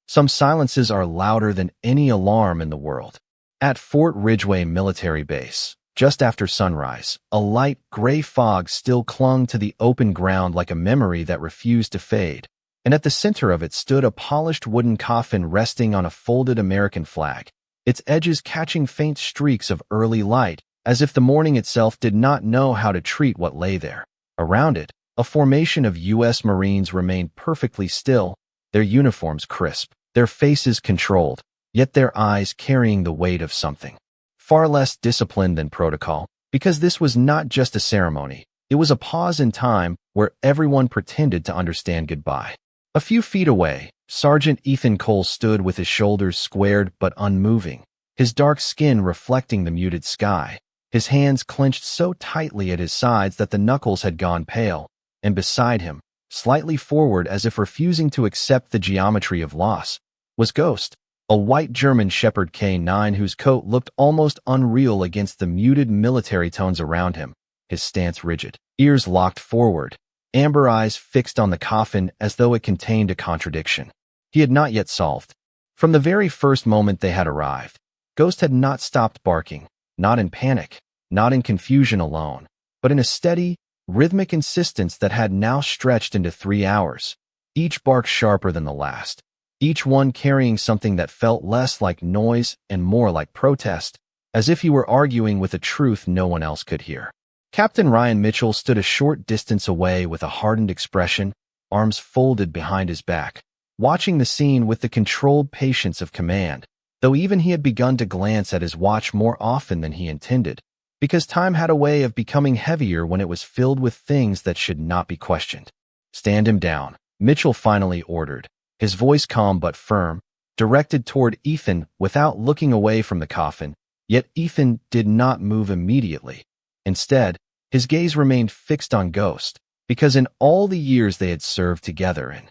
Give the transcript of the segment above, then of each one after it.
Some silences are louder than any alarm in the world. At Fort Ridgeway Military Base, just after sunrise, a light gray fog still clung to the open ground like a memory that refused to fade, and at the center of it stood a polished wooden coffin resting on a folded American flag, its edges catching faint streaks of early light, as if the morning itself did not know how to treat what lay there. Around it, a formation of U.S. Marines remained perfectly still, their uniforms crisp, their faces controlled, yet their eyes carrying the weight of something far less disciplined than protocol, because this was not just a ceremony. It was a pause in time where everyone pretended to understand goodbye. A few feet away, Sergeant Ethan Cole stood with his shoulders squared but unmoving, his dark skin reflecting the muted sky, his hands clenched so tightly at his sides that the knuckles had gone pale, and beside him, slightly forward as if refusing to accept the geometry of loss, was Ghost, a white German Shepherd K9 whose coat looked almost unreal against the muted military tones around him, his stance rigid, ears locked forward, amber eyes fixed on the coffin as though it contained a contradiction he had not yet solved. From the very first moment they had arrived, Ghost had not stopped barking, not in panic, not in confusion alone, but in a steady, rhythmic insistence that had now stretched into 3 hours, each bark sharper than the last, each one carrying something that felt less like noise and more like protest, as if he were arguing with a truth no one else could hear. Captain Ryan Mitchell stood a short distance away with a hardened expression, arms folded behind his back, watching the scene with the controlled patience of command, though even he had begun to glance at his watch more often than he intended, because time had a way of becoming heavier when it was filled with things that should not be questioned. "Stand him down," Mitchell finally ordered, his voice calm but firm, directed toward Ethan without looking away from the coffin, yet Ethan did not move immediately. Instead, his gaze remained fixed on Ghost, because in all the years they had served together in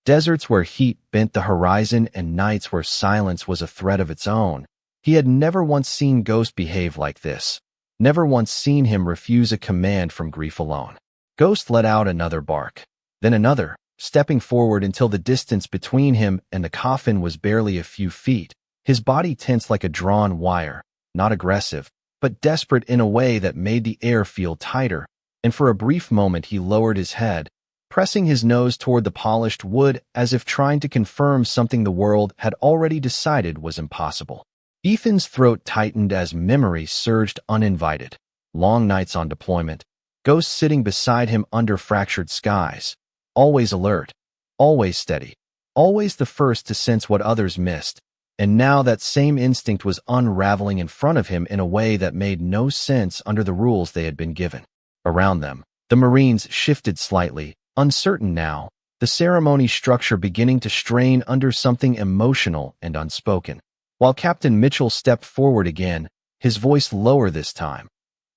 deserts where heat bent the horizon and nights where silence was a threat of its own, he had never once seen Ghost behave like this, never once seen him refuse a command from grief alone. Ghost let out another bark, then another, stepping forward until the distance between him and the coffin was barely a few feet, his body tense like a drawn wire, not aggressive, but desperate in a way that made the air feel tighter, and for a brief moment he lowered his head, pressing his nose toward the polished wood as if trying to confirm something the world had already decided was impossible. Ethan's throat tightened as memory surged uninvited. Long nights on deployment, Ghost sitting beside him under fractured skies, always alert, always steady, always the first to sense what others missed, and now that same instinct was unraveling in front of him in a way that made no sense under the rules they had been given. Around them, the Marines shifted slightly, uncertain now, the ceremony structure beginning to strain under something emotional and unspoken. While Captain Mitchell stepped forward again, his voice lower this time.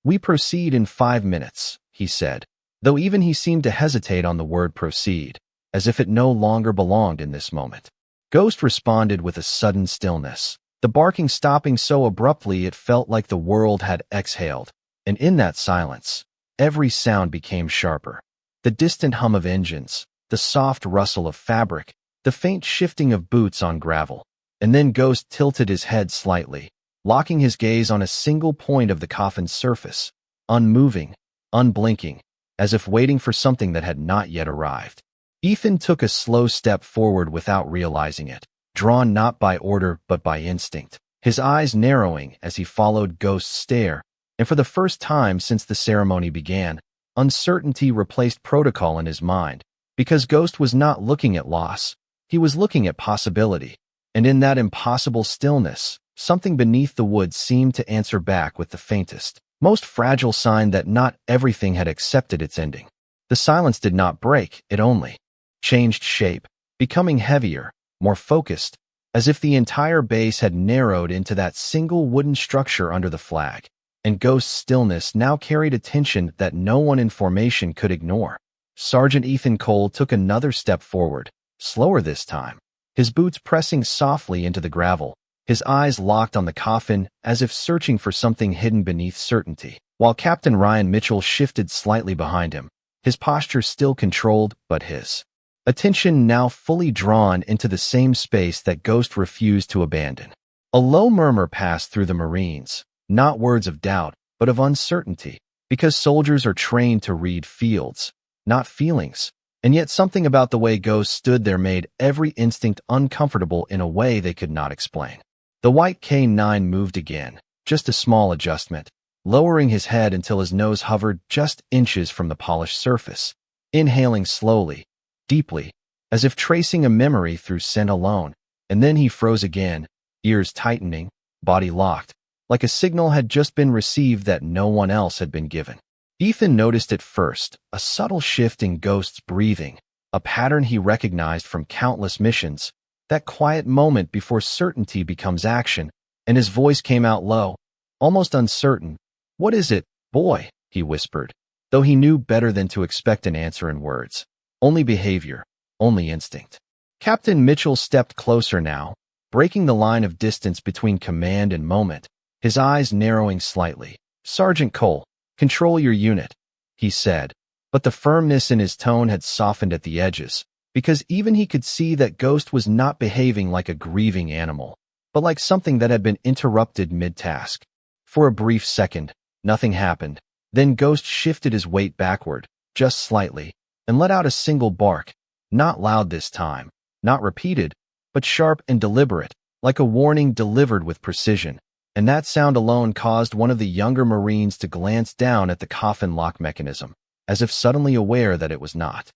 "We proceed in 5 minutes," he said, though even he seemed to hesitate on the word proceed, as if it no longer belonged in this moment. Ghost responded with a sudden stillness, the barking stopping so abruptly it felt like the world had exhaled, and in that silence, every sound became sharper. The distant hum of engines, the soft rustle of fabric, the faint shifting of boots on gravel, and then Ghost tilted his head slightly, locking his gaze on a single point of the coffin's surface, unmoving, unblinking, as if waiting for something that had not yet arrived. Ethan took a slow step forward without realizing it, drawn not by order but by instinct, his eyes narrowing as he followed Ghost's stare, and for the first time since the ceremony began, uncertainty replaced protocol in his mind, because Ghost was not looking at loss, he was looking at possibility, and in that impossible stillness, something beneath the wood seemed to answer back with the faintest, most fragile sign that not everything had accepted its ending. The silence did not break, it only changed shape, becoming heavier, more focused, as if the entire base had narrowed into that single wooden structure under the flag, and Ghost's stillness now carried a tension that no one in formation could ignore. Sergeant Ethan Cole took another step forward, slower this time, his boots pressing softly into the gravel, his eyes locked on the coffin as if searching for something hidden beneath certainty, while Captain Ryan Mitchell shifted slightly behind him, his posture still controlled but his attention now fully drawn into the same space that Ghost refused to abandon. A low murmur passed through the Marines, not words of doubt, but of uncertainty, because soldiers are trained to read fields, not feelings. And yet something about the way Ghost stood there made every instinct uncomfortable in a way they could not explain. The white K9 moved again, just a small adjustment, lowering his head until his nose hovered just inches from the polished surface, inhaling slowly, deeply, as if tracing a memory through scent alone, and then he froze again, ears tightening, body locked, like a signal had just been received that no one else had been given. Ethan noticed at first a subtle shift in Ghost's breathing, a pattern he recognized from countless missions, that quiet moment before certainty becomes action, and his voice came out low, almost uncertain. "What is it, boy?" he whispered, though he knew better than to expect an answer in words. Only behavior, only instinct. Captain Mitchell stepped closer now, breaking the line of distance between command and moment, his eyes narrowing slightly. "Sergeant Cole, control your unit," he said, but the firmness in his tone had softened at the edges, because even he could see that Ghost was not behaving like a grieving animal, but like something that had been interrupted mid-task. For a brief second, nothing happened. Then Ghost shifted his weight backward, just slightly, and let out a single bark, not loud this time, not repeated, but sharp and deliberate, like a warning delivered with precision. And that sound alone caused one of the younger Marines to glance down at the coffin lock mechanism, as if suddenly aware that it was not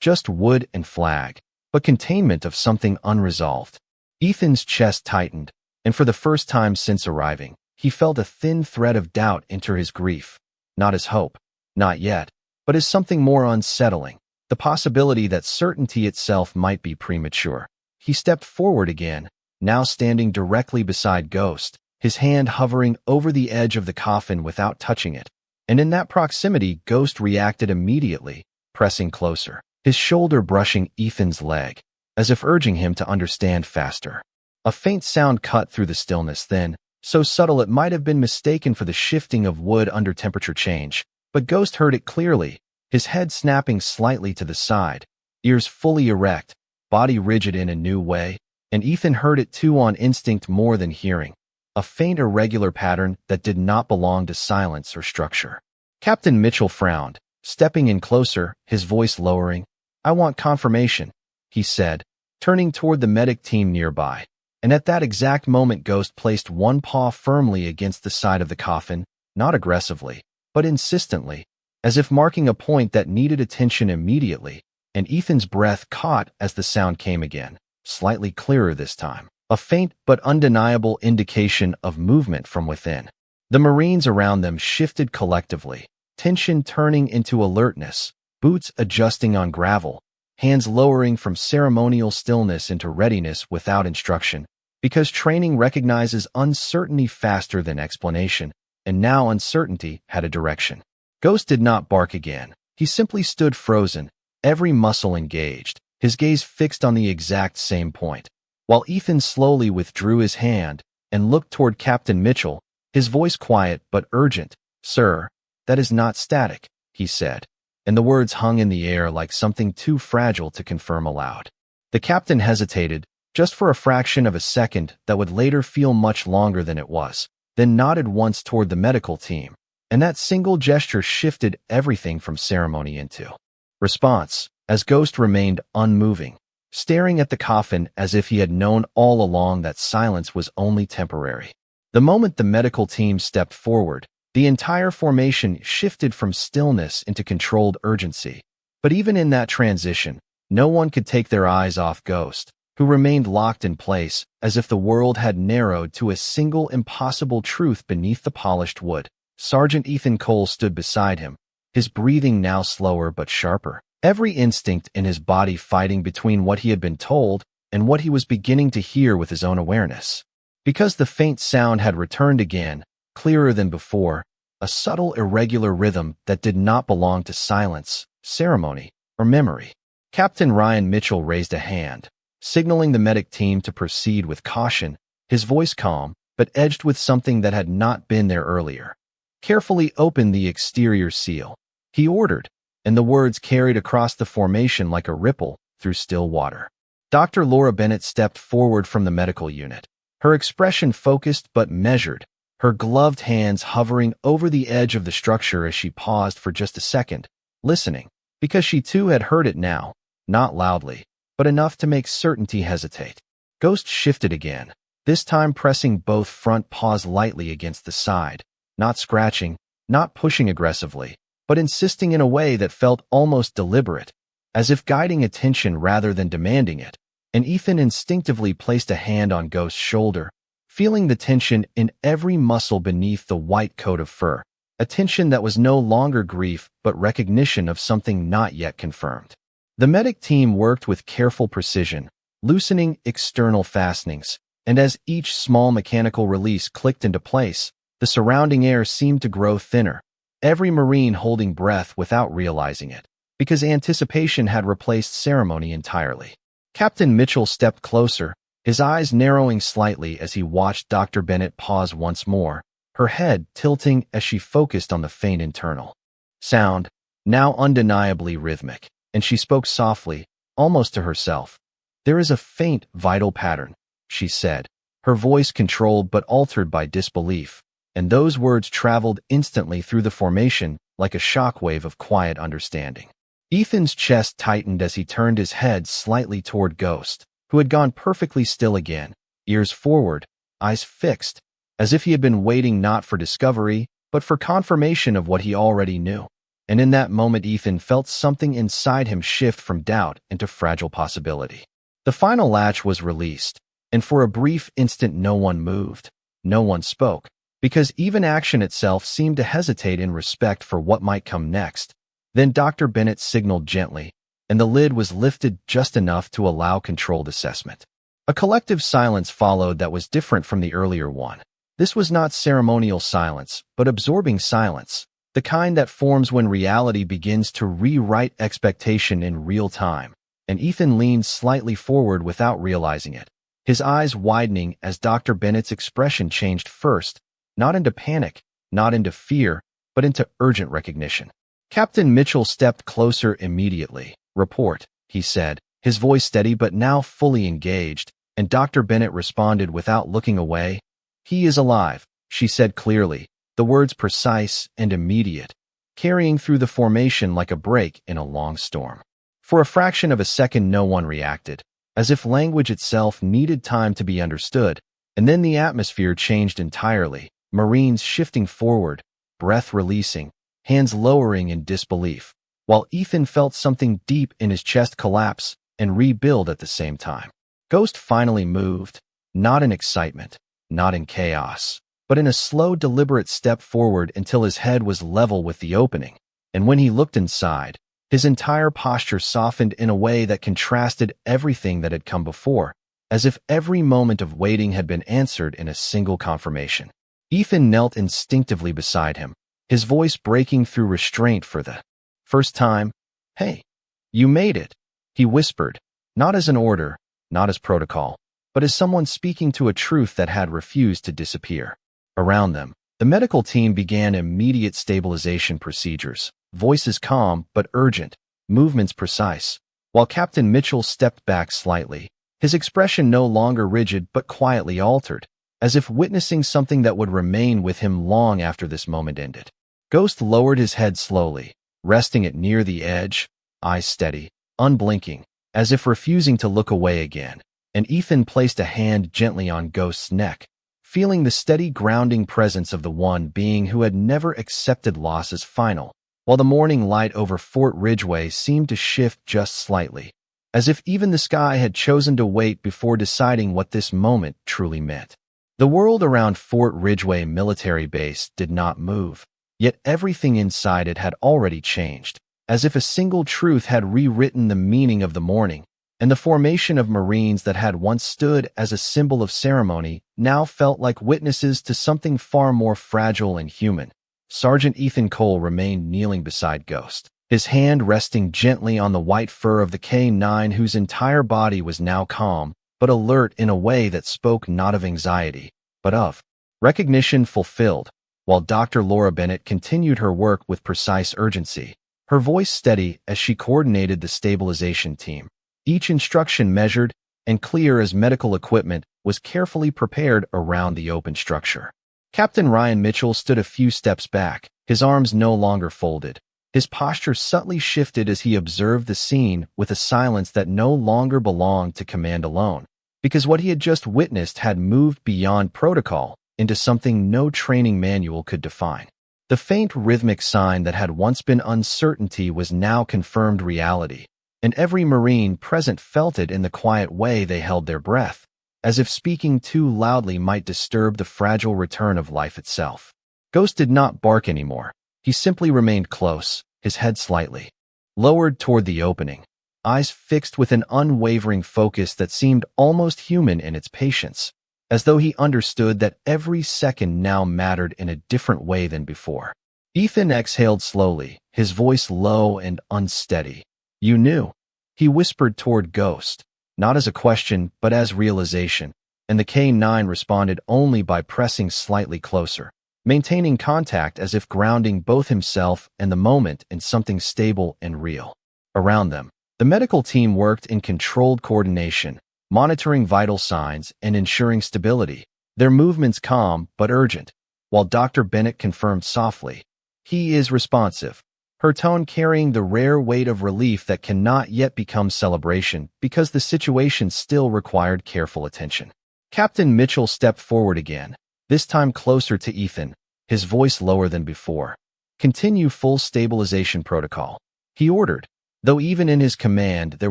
just wood and flag, but containment of something unresolved. Ethan's chest tightened, and for the first time since arriving, he felt a thin thread of doubt enter his grief. Not as hope, not yet, but as something more unsettling, the possibility that certainty itself might be premature. He stepped forward again, now standing directly beside Ghost, his hand hovering over the edge of the coffin without touching it. And in that proximity, Ghost reacted immediately, pressing closer, his shoulder brushing Ethan's leg, as if urging him to understand faster. A faint sound cut through the stillness then, so subtle it might have been mistaken for the shifting of wood under temperature change, but Ghost heard it clearly, his head snapping slightly to the side, ears fully erect, body rigid in a new way, and Ethan heard it too on instinct more than hearing. A faint irregular pattern that did not belong to silence or structure. Captain Mitchell frowned, stepping in closer, his voice lowering. "I want confirmation," he said, turning toward the medic team nearby. And at that exact moment Ghost placed one paw firmly against the side of the coffin, not aggressively, but insistently, as if marking a point that needed attention immediately, and Ethan's breath caught as the sound came again, slightly clearer this time. A faint but undeniable indication of movement from within. The Marines around them shifted collectively, tension turning into alertness, boots adjusting on gravel, hands lowering from ceremonial stillness into readiness without instruction, because training recognizes uncertainty faster than explanation, and now uncertainty had a direction. Ghost did not bark again. He simply stood frozen, every muscle engaged, his gaze fixed on the exact same point. While Ethan slowly withdrew his hand and looked toward Captain Mitchell, his voice quiet but urgent. "Sir, that is not static," he said, and the words hung in the air like something too fragile to confirm aloud. The captain hesitated, just for a fraction of a second that would later feel much longer than it was, then nodded once toward the medical team, and that single gesture shifted everything from ceremony into response, as Ghost remained unmoving, staring at the coffin as if he had known all along that silence was only temporary. The moment the medical team stepped forward, the entire formation shifted from stillness into controlled urgency. But even in that transition, no one could take their eyes off Ghost, who remained locked in place as if the world had narrowed to a single impossible truth beneath the polished wood. Sergeant Ethan Cole stood beside him, his breathing now slower but sharper, every instinct in his body fighting between what he had been told and what he was beginning to hear with his own awareness. Because the faint sound had returned again, clearer than before, a subtle irregular rhythm that did not belong to silence, ceremony, or memory. Captain Ryan Mitchell raised a hand, signaling the medic team to proceed with caution, his voice calm, but edged with something that had not been there earlier. "Carefully open the exterior seal," he ordered, and the words carried across the formation like a ripple, through still water. Dr. Laura Bennett stepped forward from the medical unit, her expression focused but measured, her gloved hands hovering over the edge of the structure as she paused for just a second, listening, because she too had heard it now, not loudly, but enough to make certainty hesitate. Ghost shifted again, this time pressing both front paws lightly against the side, not scratching, not pushing aggressively, but insisting in a way that felt almost deliberate, as if guiding attention rather than demanding it. And Ethan instinctively placed a hand on Ghost's shoulder, feeling the tension in every muscle beneath the white coat of fur, a tension that was no longer grief but recognition of something not yet confirmed. The medic team worked with careful precision, loosening external fastenings, and as each small mechanical release clicked into place, the surrounding air seemed to grow thinner, every Marine holding breath without realizing it, because anticipation had replaced ceremony entirely. Captain Mitchell stepped closer, his eyes narrowing slightly as he watched Dr. Bennett pause once more, her head tilting as she focused on the faint internal sound, now undeniably rhythmic, and she spoke softly, almost to herself. "There is a faint, vital pattern," she said, her voice controlled but altered by disbelief, and those words traveled instantly through the formation like a shockwave of quiet understanding. Ethan's chest tightened as he turned his head slightly toward Ghost, who had gone perfectly still again, ears forward, eyes fixed, as if he had been waiting not for discovery, but for confirmation of what he already knew. And in that moment Ethan felt something inside him shift from doubt into fragile possibility. The final latch was released, and for a brief instant no one moved, no one spoke, because even action itself seemed to hesitate in respect for what might come next. Then Dr. Bennett signaled gently, and the lid was lifted just enough to allow controlled assessment. A collective silence followed that was different from the earlier one. This was not ceremonial silence, but absorbing silence, the kind that forms when reality begins to rewrite expectation in real time. And Ethan leaned slightly forward without realizing it, his eyes widening as Dr. Bennett's expression changed first, not into panic, not into fear, but into urgent recognition. Captain Mitchell stepped closer immediately. "Report," he said, his voice steady but now fully engaged, and Dr. Bennett responded without looking away. "He is alive," she said clearly, the words precise and immediate, carrying through the formation like a break in a long storm. For a fraction of a second no one reacted, as if language itself needed time to be understood, and then the atmosphere changed entirely, Marines shifting forward, breath releasing, hands lowering in disbelief, while Ethan felt something deep in his chest collapse and rebuild at the same time. Ghost finally moved, not in excitement, not in chaos, but in a slow, deliberate step forward until his head was level with the opening, and when he looked inside, his entire posture softened in a way that contrasted everything that had come before, as if every moment of waiting had been answered in a single confirmation. Ethan knelt instinctively beside him, his voice breaking through restraint for the first time. "Hey, you made it," he whispered, not as an order, not as protocol, but as someone speaking to a truth that had refused to disappear. Around them, the medical team began immediate stabilization procedures, voices calm but urgent, movements precise, while Captain Mitchell stepped back slightly, his expression no longer rigid but quietly altered, as if witnessing something that would remain with him long after this moment ended. Ghost lowered his head slowly, resting it near the edge, eyes steady, unblinking, as if refusing to look away again, and Ethan placed a hand gently on Ghost's neck, feeling the steady grounding presence of the one being who had never accepted loss as final, while the morning light over Fort Ridgeway seemed to shift just slightly, as if even the sky had chosen to wait before deciding what this moment truly meant. The world around Fort Ridgeway military base did not move, yet everything inside it had already changed, as if a single truth had rewritten the meaning of the morning, and the formation of Marines that had once stood as a symbol of ceremony now felt like witnesses to something far more fragile and human. Sergeant Ethan Cole remained kneeling beside Ghost, his hand resting gently on the white fur of the K-9 whose entire body was now calm, but alert in a way that spoke not of anxiety, but of recognition fulfilled, while Dr. Laura Bennett continued her work with precise urgency, her voice steady as she coordinated the stabilization team, each instruction measured and clear as medical equipment was carefully prepared around the open structure. Captain Ryan Mitchell stood a few steps back, his arms no longer folded. His posture subtly shifted as he observed the scene with a silence that no longer belonged to command alone, because what he had just witnessed had moved beyond protocol into something no training manual could define. The faint rhythmic sign that had once been uncertainty was now confirmed reality, and every Marine present felt it in the quiet way they held their breath, as if speaking too loudly might disturb the fragile return of life itself. Ghost did not bark anymore. He simply remained close, his head slightly lowered toward the opening, eyes fixed with an unwavering focus that seemed almost human in its patience, as though he understood that every second now mattered in a different way than before. Ethan exhaled slowly, his voice low and unsteady. "You knew," he whispered toward Ghost, not as a question but as realization, and the K-9 responded only by pressing slightly closer, maintaining contact as if grounding both himself and the moment in something stable and real. Around them, the medical team worked in controlled coordination, monitoring vital signs and ensuring stability, their movements calm but urgent, while Dr. Bennett confirmed softly, "He is responsive," her tone carrying the rare weight of relief that cannot yet become celebration because the situation still required careful attention. Captain Mitchell stepped forward again, this time closer to Ethan, his voice lower than before. "Continue full stabilization protocol," he ordered, though even in his command there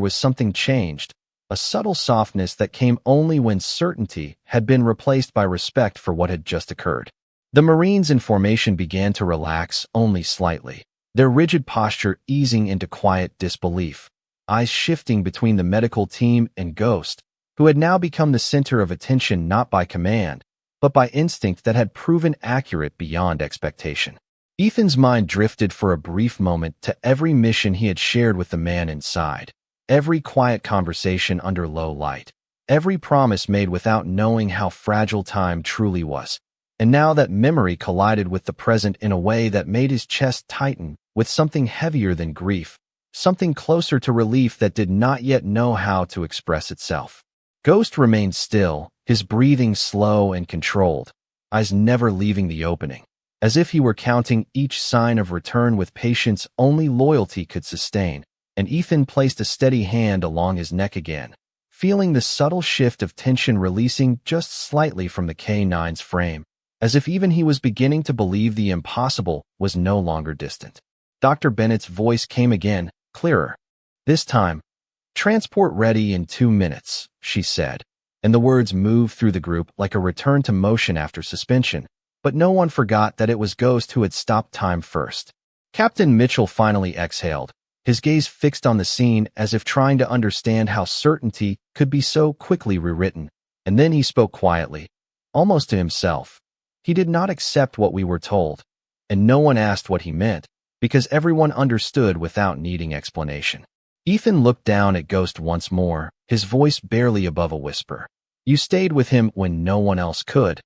was something changed, a subtle softness that came only when certainty had been replaced by respect for what had just occurred. The Marines in formation began to relax only slightly, their rigid posture easing into quiet disbelief, eyes shifting between the medical team and Ghost, who had now become the center of attention not by command, but by instinct that had proven accurate beyond expectation. Ethan's mind drifted for a brief moment to every mission he had shared with the man inside, every quiet conversation under low light, every promise made without knowing how fragile time truly was. And now that memory collided with the present in a way that made his chest tighten with something heavier than grief, something closer to relief that did not yet know how to express itself. Ghost remained still, his breathing slow and controlled, eyes never leaving the opening, as if he were counting each sign of return with patience only loyalty could sustain, and Ethan placed a steady hand along his neck again, feeling the subtle shift of tension releasing just slightly from the K-9's frame, as if even he was beginning to believe the impossible was no longer distant. Dr. Bennett's voice came again, clearer. This time, "Transport ready in 2 minutes," she said, and the words moved through the group like a return to motion after suspension, but no one forgot that it was Ghost who had stopped time first. Captain Mitchell finally exhaled, his gaze fixed on the scene as if trying to understand how certainty could be so quickly rewritten, and then he spoke quietly, almost to himself. "He did not accept what we were told, and no one asked what he meant, because everyone understood without needing explanation." Ethan looked down at Ghost once more, his voice barely above a whisper. "You stayed with him when no one else could."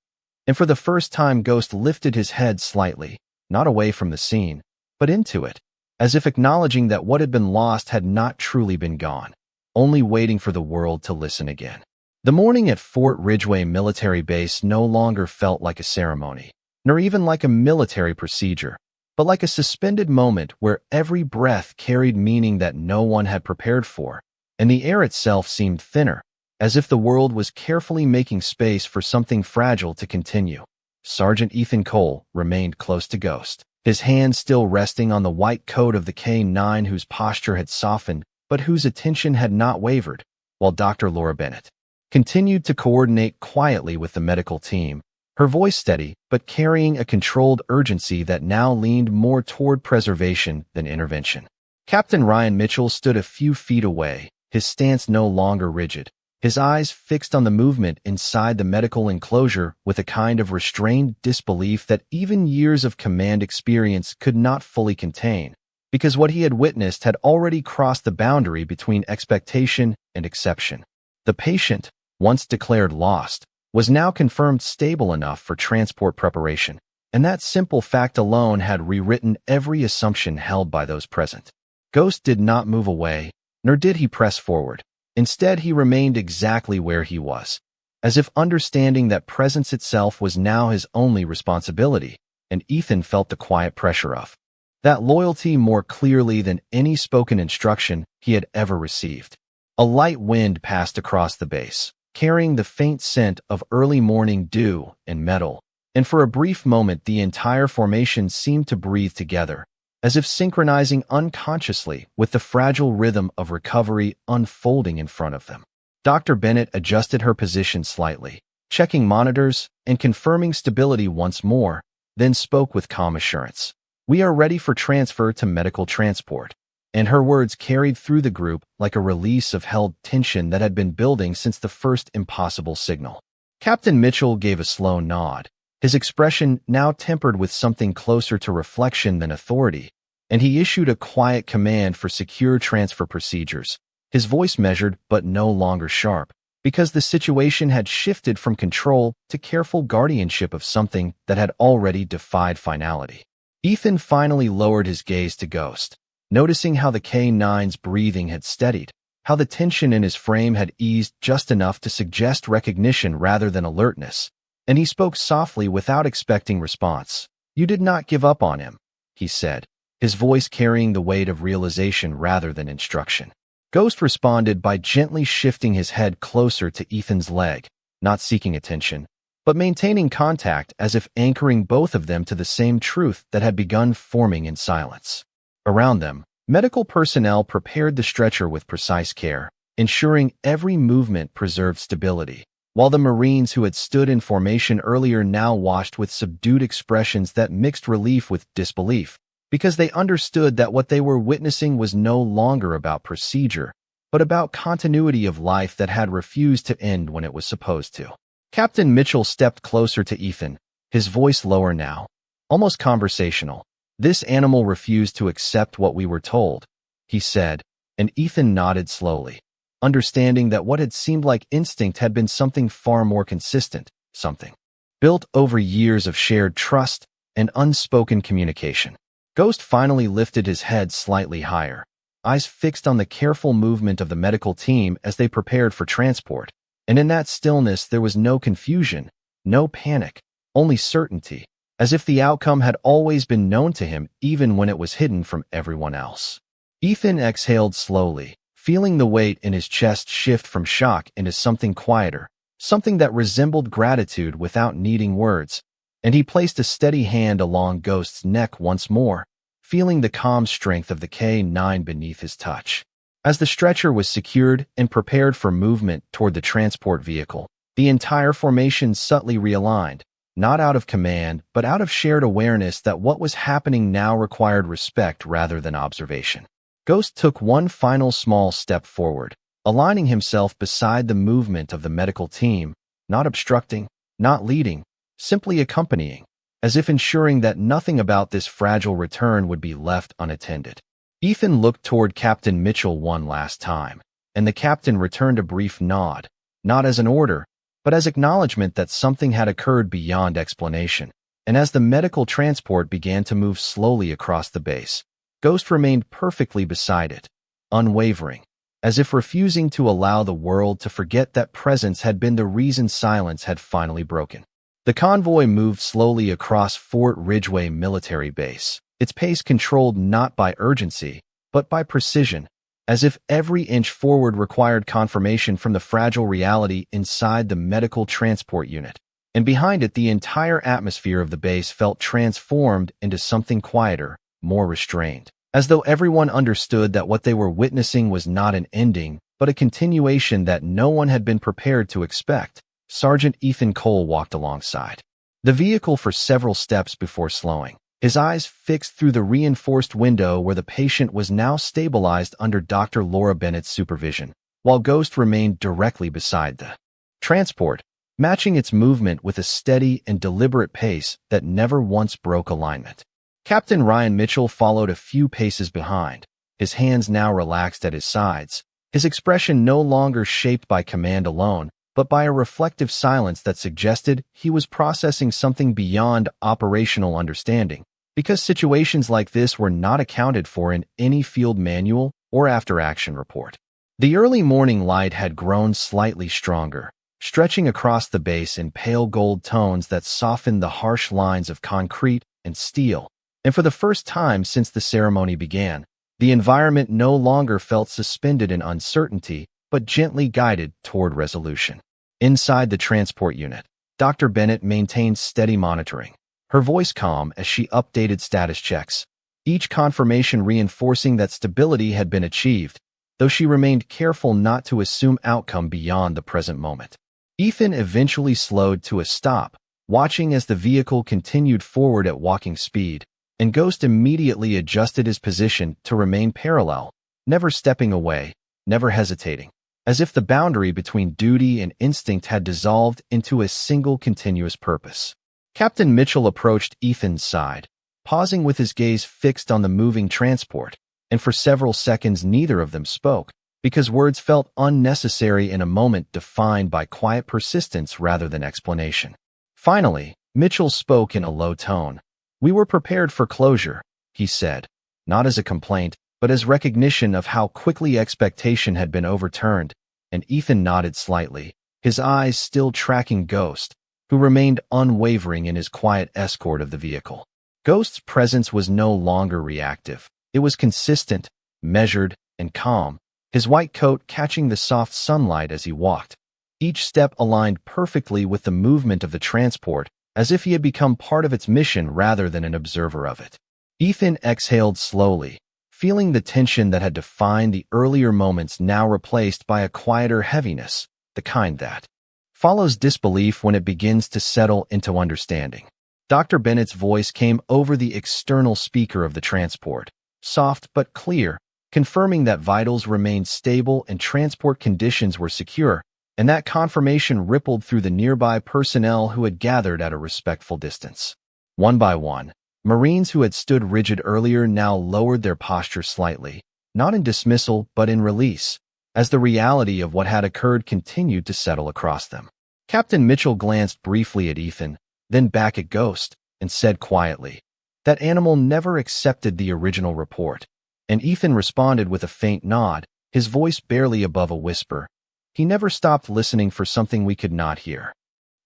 And for the first time Ghost lifted his head slightly, not away from the scene, but into it, as if acknowledging that what had been lost had not truly been gone, only waiting for the world to listen again. The morning at Fort Ridgeway Military Base no longer felt like a ceremony, nor even like a military procedure, but like a suspended moment where every breath carried meaning that no one had prepared for, and the air itself seemed thinner, as if the world was carefully making space for something fragile to continue. Sergeant Ethan Cole remained close to Ghost, his hand still resting on the white coat of the K-9 whose posture had softened but whose attention had not wavered, while Dr. Laura Bennett continued to coordinate quietly with the medical team, her voice steady but carrying a controlled urgency that now leaned more toward preservation than intervention. Captain Ryan Mitchell stood a few feet away, his stance no longer rigid, his eyes fixed on the movement inside the medical enclosure with a kind of restrained disbelief that even years of command experience could not fully contain, because what he had witnessed had already crossed the boundary between expectation and exception. The patient, once declared lost, was now confirmed stable enough for transport preparation, and that simple fact alone had rewritten every assumption held by those present. Ghost did not move away, nor did he press forward. Instead, he remained exactly where he was, as if understanding that presence itself was now his only responsibility, and Ethan felt the quiet pressure of that loyalty more clearly than any spoken instruction he had ever received. A light wind passed across the base, carrying the faint scent of early morning dew and metal, and for a brief moment the entire formation seemed to breathe together, as if synchronizing unconsciously with the fragile rhythm of recovery unfolding in front of them. Dr. Bennett adjusted her position slightly, checking monitors and confirming stability once more, then spoke with calm assurance. "We are ready for transfer to medical transport." And her words carried through the group like a release of held tension that had been building since the first impossible signal. Captain Mitchell gave a slow nod, his expression now tempered with something closer to reflection than authority, and he issued a quiet command for secure transfer procedures, his voice measured but no longer sharp, because the situation had shifted from control to careful guardianship of something that had already defied finality. Ethan finally lowered his gaze to Ghost, noticing how the K9's breathing had steadied, how the tension in his frame had eased just enough to suggest recognition rather than alertness, and he spoke softly without expecting response. "You did not give up on him," he said, his voice carrying the weight of realization rather than instruction. Ghost responded by gently shifting his head closer to Ethan's leg, not seeking attention, but maintaining contact as if anchoring both of them to the same truth that had begun forming in silence. Around them, medical personnel prepared the stretcher with precise care, ensuring every movement preserved stability, while the Marines who had stood in formation earlier now watched with subdued expressions that mixed relief with disbelief, because they understood that what they were witnessing was no longer about procedure, but about continuity of life that had refused to end when it was supposed to. Captain Mitchell stepped closer to Ethan, his voice lower now, almost conversational. "This animal refused to accept what we were told," he said, and Ethan nodded slowly, understanding that what had seemed like instinct had been something far more consistent, something built over years of shared trust and unspoken communication. Ghost finally lifted his head slightly higher, eyes fixed on the careful movement of the medical team as they prepared for transport, and in that stillness there was no confusion, no panic, only certainty, as if the outcome had always been known to him even when it was hidden from everyone else. Ethan exhaled slowly, feeling the weight in his chest shift from shock into something quieter, something that resembled gratitude without needing words, and he placed a steady hand along Ghost's neck once more, feeling the calm strength of the K9 beneath his touch. As the stretcher was secured and prepared for movement toward the transport vehicle, the entire formation subtly realigned, not out of command, but out of shared awareness that what was happening now required respect rather than observation. Ghost took one final small step forward, aligning himself beside the movement of the medical team, not obstructing, not leading, simply accompanying, as if ensuring that nothing about this fragile return would be left unattended. Ethan looked toward Captain Mitchell one last time, and the captain returned a brief nod, not as an order, but as acknowledgement that something had occurred beyond explanation. And as the medical transport began to move slowly across the base, Ghost remained perfectly beside it, unwavering, as if refusing to allow the world to forget that presence had been the reason silence had finally broken. The convoy moved slowly across Fort Ridgeway military base, its pace controlled not by urgency, but by precision, as if every inch forward required confirmation from the fragile reality inside the medical transport unit. And behind it, the entire atmosphere of the base felt transformed into something quieter, more restrained, as though everyone understood that what they were witnessing was not an ending, but a continuation that no one had been prepared to expect. Sergeant Ethan Cole walked alongside the vehicle for several steps before slowing, his eyes fixed through the reinforced window where the patient was now stabilized under Dr. Laura Bennett's supervision, while Ghost remained directly beside the transport, matching its movement with a steady and deliberate pace that never once broke alignment. Captain Ryan Mitchell followed a few paces behind, his hands now relaxed at his sides, his expression no longer shaped by command alone, but by a reflective silence that suggested he was processing something beyond operational understanding, because situations like this were not accounted for in any field manual or after-action report. The early morning light had grown slightly stronger, stretching across the base in pale gold tones that softened the harsh lines of concrete and steel. And for the first time since the ceremony began, the environment no longer felt suspended in uncertainty, but gently guided toward resolution. Inside the transport unit, Dr. Bennett maintained steady monitoring, her voice calm as she updated status checks, each confirmation reinforcing that stability had been achieved, though she remained careful not to assume outcome beyond the present moment. Ethan eventually slowed to a stop, watching as the vehicle continued forward at walking speed, and Ghost immediately adjusted his position to remain parallel, never stepping away, never hesitating, as if the boundary between duty and instinct had dissolved into a single continuous purpose. Captain Mitchell approached Ethan's side, pausing with his gaze fixed on the moving transport, and for several seconds neither of them spoke, because words felt unnecessary in a moment defined by quiet persistence rather than explanation. Finally, Mitchell spoke in a low tone. "We were prepared for closure," he said, not as a complaint, but as recognition of how quickly expectation had been overturned, and Ethan nodded slightly, his eyes still tracking Ghost, who remained unwavering in his quiet escort of the vehicle. Ghost's presence was no longer reactive. It was consistent, measured, and calm, his white coat catching the soft sunlight as he walked. Each step aligned perfectly with the movement of the transport, as if he had become part of its mission rather than an observer of it. Ethan exhaled slowly, feeling the tension that had defined the earlier moments now replaced by a quieter heaviness, the kind that follows disbelief when it begins to settle into understanding. Dr. Bennett's voice came over the external speaker of the transport, soft but clear, confirming that vitals remained stable and transport conditions were secure, and that confirmation rippled through the nearby personnel who had gathered at a respectful distance. One by one, Marines who had stood rigid earlier now lowered their posture slightly, not in dismissal but in release, as the reality of what had occurred continued to settle across them. Captain Mitchell glanced briefly at Ethan, then back at Ghost, and said quietly, "That animal never accepted the original report." And Ethan responded with a faint nod, his voice barely above a whisper. "He never stopped listening for something we could not hear."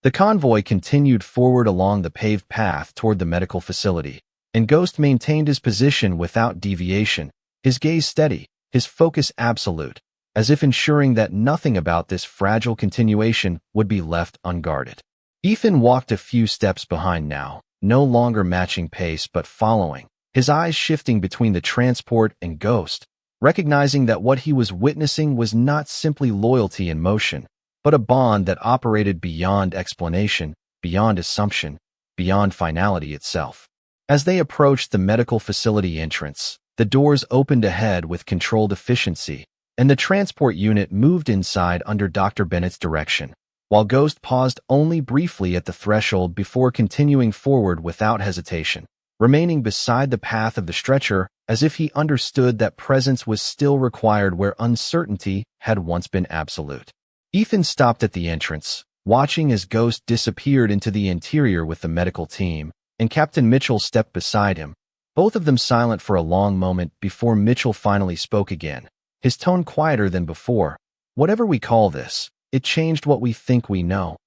The convoy continued forward along the paved path toward the medical facility, and Ghost maintained his position without deviation, his gaze steady, his focus absolute, as if ensuring that nothing about this fragile continuation would be left unguarded. Ethan walked a few steps behind now, no longer matching pace but following, his eyes shifting between the transport and Ghost, recognizing that what he was witnessing was not simply loyalty in motion, but a bond that operated beyond explanation, beyond assumption, beyond finality itself. As they approached the medical facility entrance, the doors opened ahead with controlled efficiency, and the transport unit moved inside under Dr. Bennett's direction, while Ghost paused only briefly at the threshold before continuing forward without hesitation, remaining beside the path of the stretcher as if he understood that presence was still required where uncertainty had once been absolute. Ethan stopped at the entrance, watching as Ghost disappeared into the interior with the medical team, and Captain Mitchell stepped beside him, both of them silent for a long moment before Mitchell finally spoke again, his tone quieter than before. "Whatever we call this, it changed what we think we know."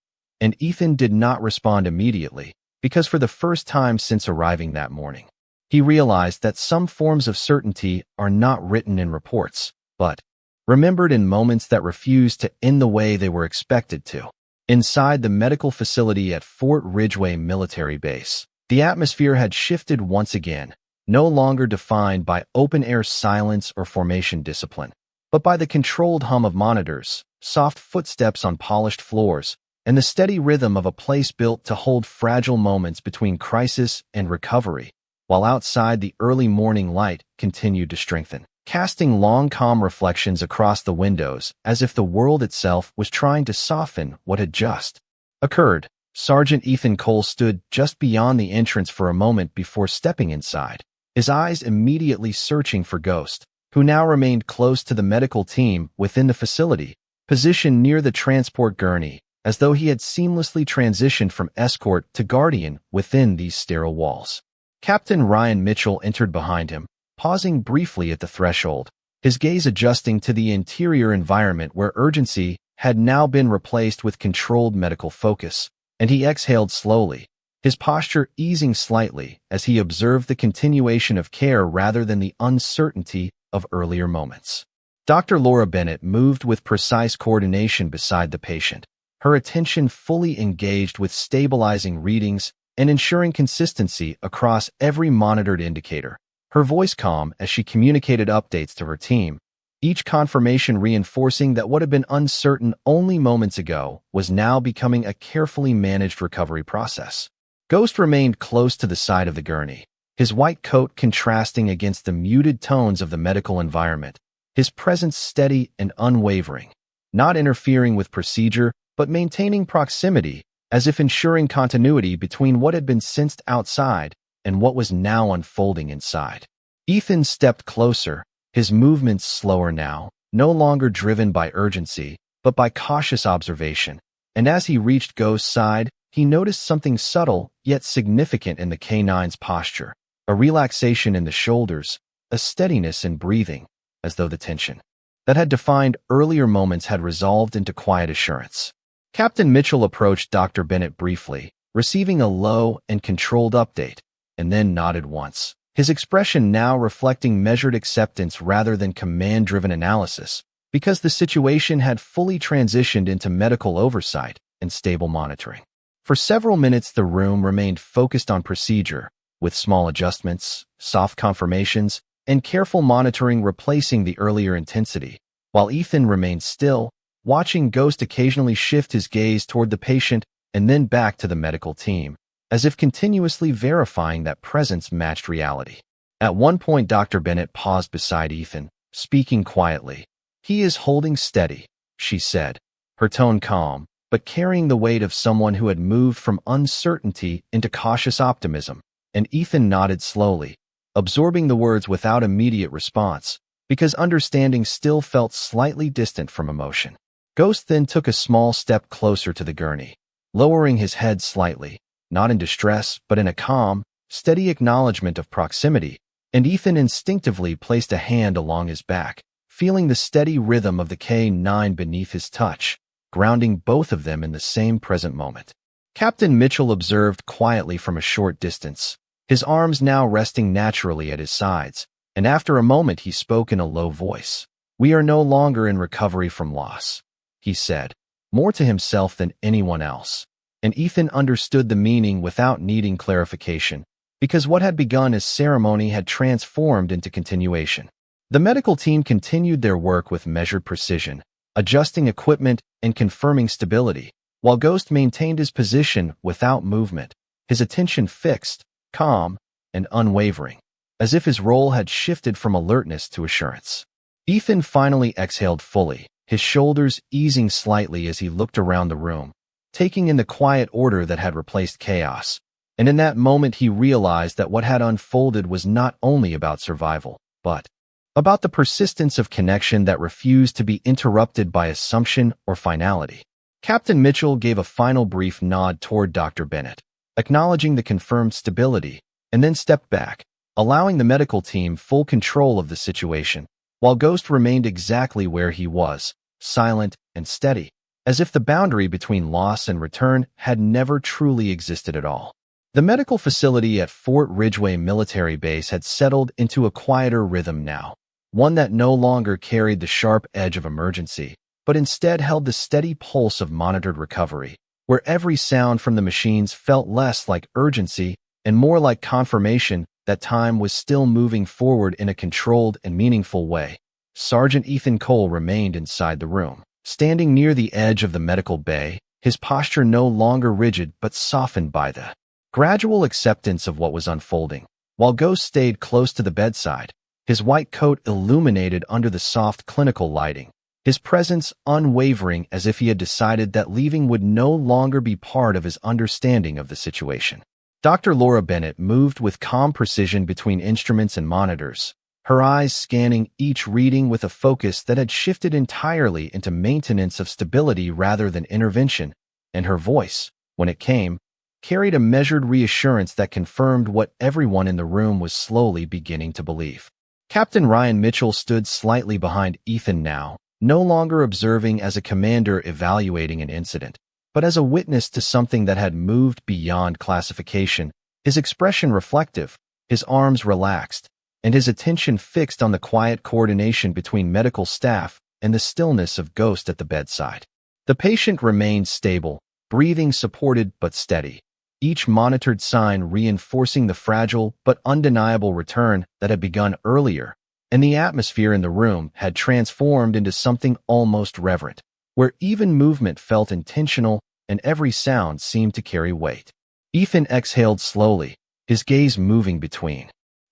And Ethan did not respond immediately, because for the first time since arriving that morning, he realized that some forms of certainty are not written in reports, but remembered in moments that refused to end the way they were expected to. Inside the medical facility at Fort Ridgeway Military Base, the atmosphere had shifted once again, no longer defined by open-air silence or formation discipline, but by the controlled hum of monitors, soft footsteps on polished floors, and the steady rhythm of a place built to hold fragile moments between crisis and recovery, while outside the early morning light continued to strengthen, casting long calm reflections across the windows as if the world itself was trying to soften what had just occurred. Sergeant Ethan Cole stood just beyond the entrance for a moment before stepping inside, his eyes immediately searching for Ghost, who now remained close to the medical team within the facility, positioned near the transport gurney, as though he had seamlessly transitioned from escort to guardian within these sterile walls. Captain Ryan Mitchell entered behind him, pausing briefly at the threshold, his gaze adjusting to the interior environment where urgency had now been replaced with controlled medical focus, and he exhaled slowly, his posture easing slightly as he observed the continuation of care rather than the uncertainty of earlier moments. Dr. Laura Bennett moved with precise coordination beside the patient, her attention fully engaged with stabilizing readings and ensuring consistency across every monitored indicator, her voice calm as she communicated updates to her team, each confirmation reinforcing that what had been uncertain only moments ago was now becoming a carefully managed recovery process. Ghost remained close to the side of the gurney, his white coat contrasting against the muted tones of the medical environment, his presence steady and unwavering, not interfering with procedure but maintaining proximity as if ensuring continuity between what had been sensed outside and what was now unfolding inside. Ethan stepped closer, his movements slower now, no longer driven by urgency, but by cautious observation, and as he reached Ghost's side, he noticed something subtle yet significant in the canine's posture, a relaxation in the shoulders, a steadiness in breathing, as though the tension that had defined earlier moments had resolved into quiet assurance. Captain Mitchell approached Dr. Bennett briefly, receiving a low and controlled update, and then nodded once, his expression now reflecting measured acceptance rather than command-driven analysis, because the situation had fully transitioned into medical oversight and stable monitoring. For several minutes the room remained focused on procedure, with small adjustments, soft confirmations, and careful monitoring replacing the earlier intensity, while Ethan remained still, watching Ghost occasionally shift his gaze toward the patient and then back to the medical team, as if continuously verifying that presence matched reality. At one point Dr. Bennett paused beside Ethan, speaking quietly. "He is holding steady," she said, her tone calm, but carrying the weight of someone who had moved from uncertainty into cautious optimism, and Ethan nodded slowly, absorbing the words without immediate response, because understanding still felt slightly distant from emotion. Ghost then took a small step closer to the gurney, lowering his head slightly, not in distress but in a calm, steady acknowledgement of proximity, and Ethan instinctively placed a hand along his back, feeling the steady rhythm of the K9 beneath his touch, grounding both of them in the same present moment. Captain Mitchell observed quietly from a short distance, his arms now resting naturally at his sides, and after a moment he spoke in a low voice. "We are no longer in recovery from loss," he said, more to himself than anyone else. And Ethan understood the meaning without needing clarification, because what had begun as ceremony had transformed into continuation. The medical team continued their work with measured precision, adjusting equipment and confirming stability, while Ghost maintained his position without movement, his attention fixed, calm, and unwavering, as if his role had shifted from alertness to assurance. Ethan finally exhaled fully, his shoulders easing slightly as he looked around the room, taking in the quiet order that had replaced chaos, and in that moment he realized that what had unfolded was not only about survival, but about the persistence of connection that refused to be interrupted by assumption or finality. Captain Mitchell gave a final brief nod toward Dr. Bennett, acknowledging the confirmed stability, and then stepped back, allowing the medical team full control of the situation, while Ghost remained exactly where he was, silent and steady, as if the boundary between loss and return had never truly existed at all. The medical facility at Fort Ridgeway Military Base had settled into a quieter rhythm now, one that no longer carried the sharp edge of emergency, but instead held the steady pulse of monitored recovery, where every sound from the machines felt less like urgency and more like confirmation that time was still moving forward in a controlled and meaningful way. Sergeant Ethan Cole remained inside the room, standing near the edge of the medical bay, his posture no longer rigid but softened by the gradual acceptance of what was unfolding, while Ghost stayed close to the bedside, his white coat illuminated under the soft clinical lighting, his presence unwavering as if he had decided that leaving would no longer be part of his understanding of the situation. Dr. Laura Bennett moved with calm precision between instruments and monitors, her eyes scanning each reading with a focus that had shifted entirely into maintenance of stability rather than intervention, and her voice, when it came, carried a measured reassurance that confirmed what everyone in the room was slowly beginning to believe. Captain Ryan Mitchell stood slightly behind Ethan now, no longer observing as a commander evaluating an incident, but as a witness to something that had moved beyond classification, his expression reflective, his arms relaxed, and his attention fixed on the quiet coordination between medical staff and the stillness of Ghost at the bedside. The patient remained stable, breathing supported but steady, each monitored sign reinforcing the fragile but undeniable return that had begun earlier, and the atmosphere in the room had transformed into something almost reverent, where even movement felt intentional and every sound seemed to carry weight. Ethan exhaled slowly, his gaze moving between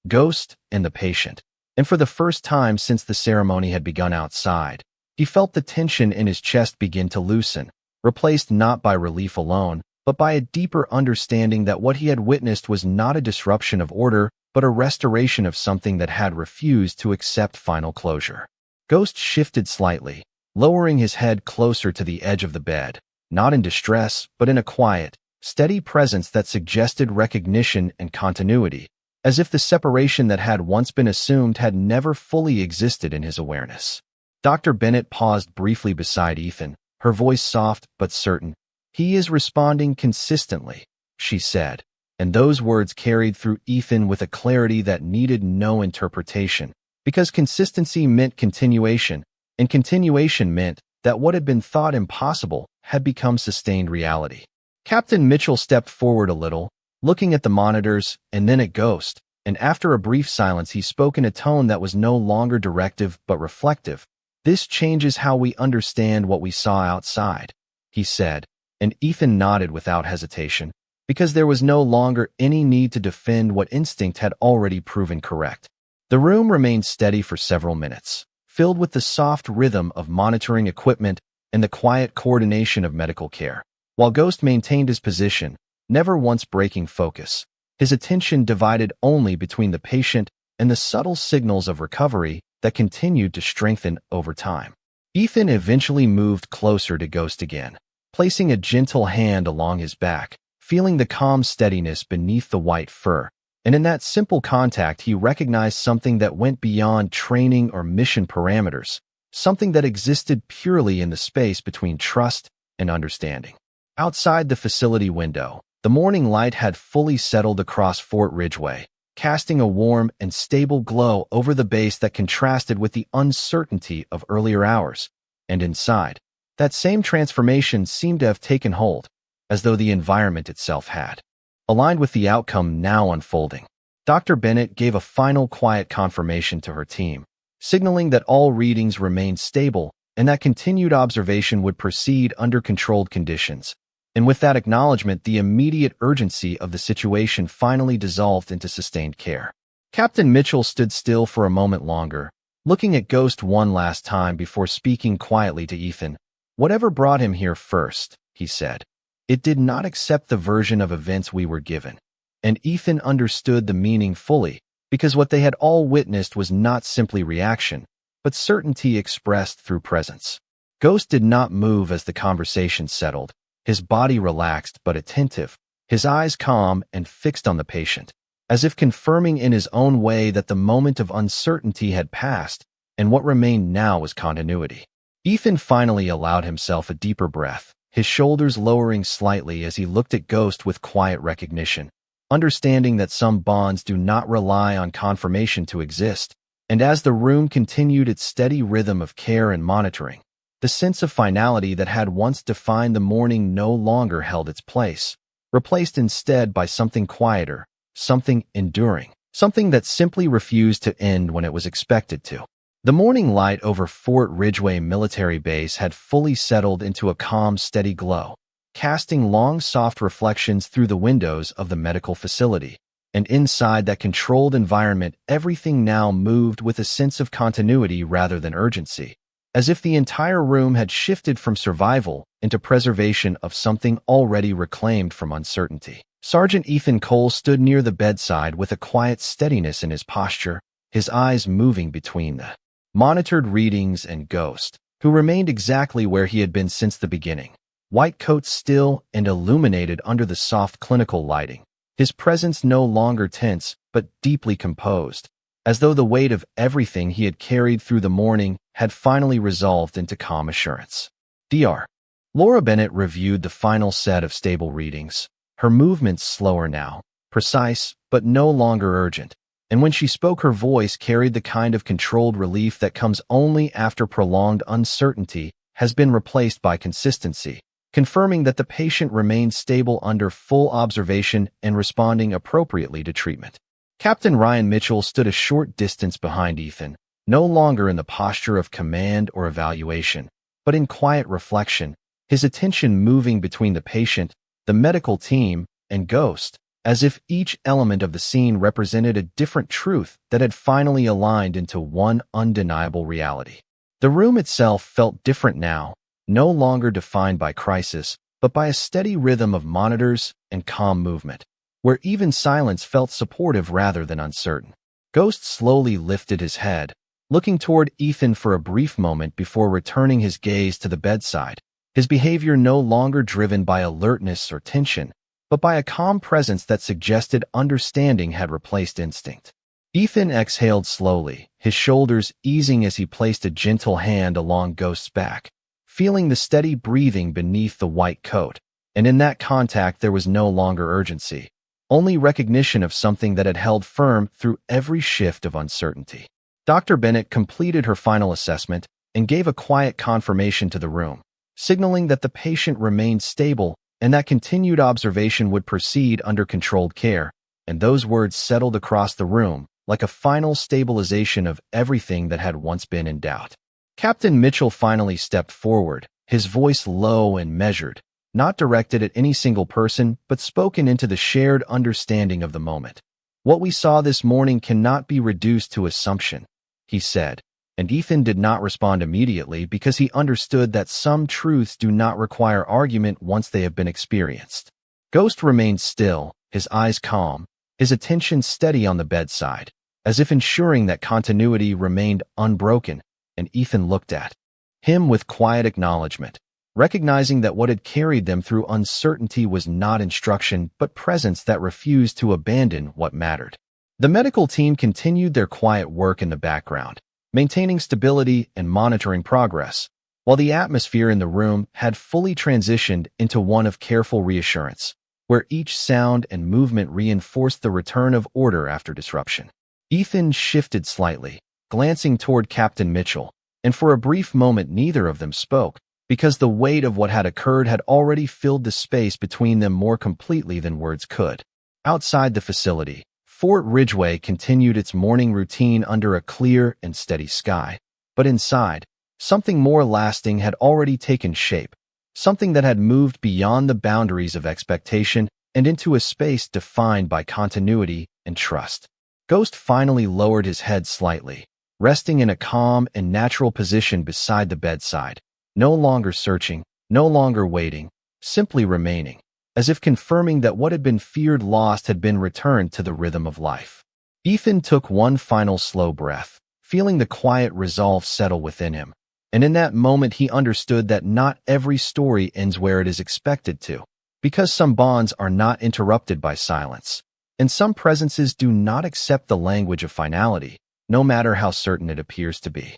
Ghost and the patient, and for the first time since the ceremony had begun outside, he felt the tension in his chest begin to loosen, replaced not by relief alone, but by a deeper understanding that what he had witnessed was not a disruption of order, but a restoration of something that had refused to accept final closure. Ghost shifted slightly, lowering his head closer to the edge of the bed, not in distress, but in a quiet, steady presence that suggested recognition and continuity, as if the separation that had once been assumed had never fully existed in his awareness. Dr. Bennett paused briefly beside Ethan, her voice soft but certain. "He is responding consistently," she said, and those words carried through Ethan with a clarity that needed no interpretation, because consistency meant continuation, and continuation meant that what had been thought impossible had become sustained reality. Captain Mitchell stepped forward a little, looking at the monitors and then at Ghost, and after a brief silence he spoke in a tone that was no longer directive but reflective. "This changes how we understand what we saw outside," he said, and Ethan nodded without hesitation, because there was no longer any need to defend what instinct had already proven correct. The room remained steady for several minutes, filled with the soft rhythm of monitoring equipment and the quiet coordination of medical care, while Ghost maintained his position, never once breaking focus, his attention divided only between the patient and the subtle signals of recovery that continued to strengthen over time. Ethan eventually moved closer to Ghost again, placing a gentle hand along his back, feeling the calm steadiness beneath the white fur, and in that simple contact he recognized something that went beyond training or mission parameters, something that existed purely in the space between trust and understanding. Outside the facility window, the morning light had fully settled across Fort Ridgeway, casting a warm and stable glow over the base that contrasted with the uncertainty of earlier hours, and inside, that same transformation seemed to have taken hold, as though the environment itself had, aligned with the outcome now unfolding. Dr. Bennett gave a final quiet confirmation to her team, signaling that all readings remained stable and that continued observation would proceed under controlled conditions. And with that acknowledgement, the immediate urgency of the situation finally dissolved into sustained care. Captain Mitchell stood still for a moment longer, looking at Ghost one last time before speaking quietly to Ethan. "Whatever brought him here first," he said, "it did not accept the version of events we were given." And Ethan understood the meaning fully, because what they had all witnessed was not simply reaction, but certainty expressed through presence. Ghost did not move as the conversation settled, his body relaxed but attentive, his eyes calm and fixed on the patient, as if confirming in his own way that the moment of uncertainty had passed, and what remained now was continuity. Ethan finally allowed himself a deeper breath, his shoulders lowering slightly as he looked at Ghost with quiet recognition, understanding that some bonds do not rely on confirmation to exist, and as the room continued its steady rhythm of care and monitoring, the sense of finality that had once defined the morning no longer held its place, replaced instead by something quieter, something enduring, something that simply refused to end when it was expected to. The morning light over Fort Ridgeway military base had fully settled into a calm, steady glow, casting long, soft reflections through the windows of the medical facility. And inside that controlled environment, everything now moved with a sense of continuity rather than urgency, as if the entire room had shifted from survival into preservation of something already reclaimed from uncertainty. Sergeant Ethan Cole stood near the bedside with a quiet steadiness in his posture, his eyes moving between the monitored readings and Ghost, who remained exactly where he had been since the beginning, white coat still and illuminated under the soft clinical lighting, his presence no longer tense but deeply composed, as though the weight of everything he had carried through the morning had finally resolved into calm assurance. Dr. Laura Bennett reviewed the final set of stable readings, her movements slower now, precise but no longer urgent, and when she spoke her voice carried the kind of controlled relief that comes only after prolonged uncertainty has been replaced by consistency, confirming that the patient remains stable under full observation and responding appropriately to treatment. Captain Ryan Mitchell stood a short distance behind Ethan, no longer in the posture of command or evaluation, but in quiet reflection, his attention moving between the patient, the medical team, and Ghost, as if each element of the scene represented a different truth that had finally aligned into one undeniable reality. The room itself felt different now, no longer defined by crisis, but by a steady rhythm of monitors and calm movement, where even silence felt supportive rather than uncertain. Ghost slowly lifted his head, looking toward Ethan for a brief moment before returning his gaze to the bedside, his behavior no longer driven by alertness or tension, but by a calm presence that suggested understanding had replaced instinct. Ethan exhaled slowly, his shoulders easing as he placed a gentle hand along Ghost's back, feeling the steady breathing beneath the white coat, and in that contact there was no longer urgency, only recognition of something that had held firm through every shift of uncertainty. Dr. Bennett completed her final assessment and gave a quiet confirmation to the room, signaling that the patient remained stable and that continued observation would proceed under controlled care, and those words settled across the room like a final stabilization of everything that had once been in doubt. Captain Mitchell finally stepped forward, his voice low and measured, not directed at any single person, but spoken into the shared understanding of the moment. "What we saw this morning cannot be reduced to assumption," he said, and Ethan did not respond immediately because he understood that some truths do not require argument once they have been experienced. Ghost remained still, his eyes calm, his attention steady on the bedside, as if ensuring that continuity remained unbroken, and Ethan looked at him with quiet acknowledgement, recognizing that what had carried them through uncertainty was not instruction but presence that refused to abandon what mattered. The medical team continued their quiet work in the background, maintaining stability and monitoring progress, while the atmosphere in the room had fully transitioned into one of careful reassurance, where each sound and movement reinforced the return of order after disruption. Ethan shifted slightly, glancing toward Captain Mitchell, and for a brief moment neither of them spoke, because the weight of what had occurred had already filled the space between them more completely than words could. Outside the facility, Fort Ridgeway continued its morning routine under a clear and steady sky, but inside, something more lasting had already taken shape, something that had moved beyond the boundaries of expectation and into a space defined by continuity and trust. Ghost finally lowered his head slightly, resting in a calm and natural position beside the bedside, no longer searching, no longer waiting, simply remaining, as if confirming that what had been feared lost had been returned to the rhythm of life. Ethan took one final slow breath, feeling the quiet resolve settle within him, and in that moment he understood that not every story ends where it is expected to, because some bonds are not interrupted by silence, and some presences do not accept the language of finality, no matter how certain it appears to be.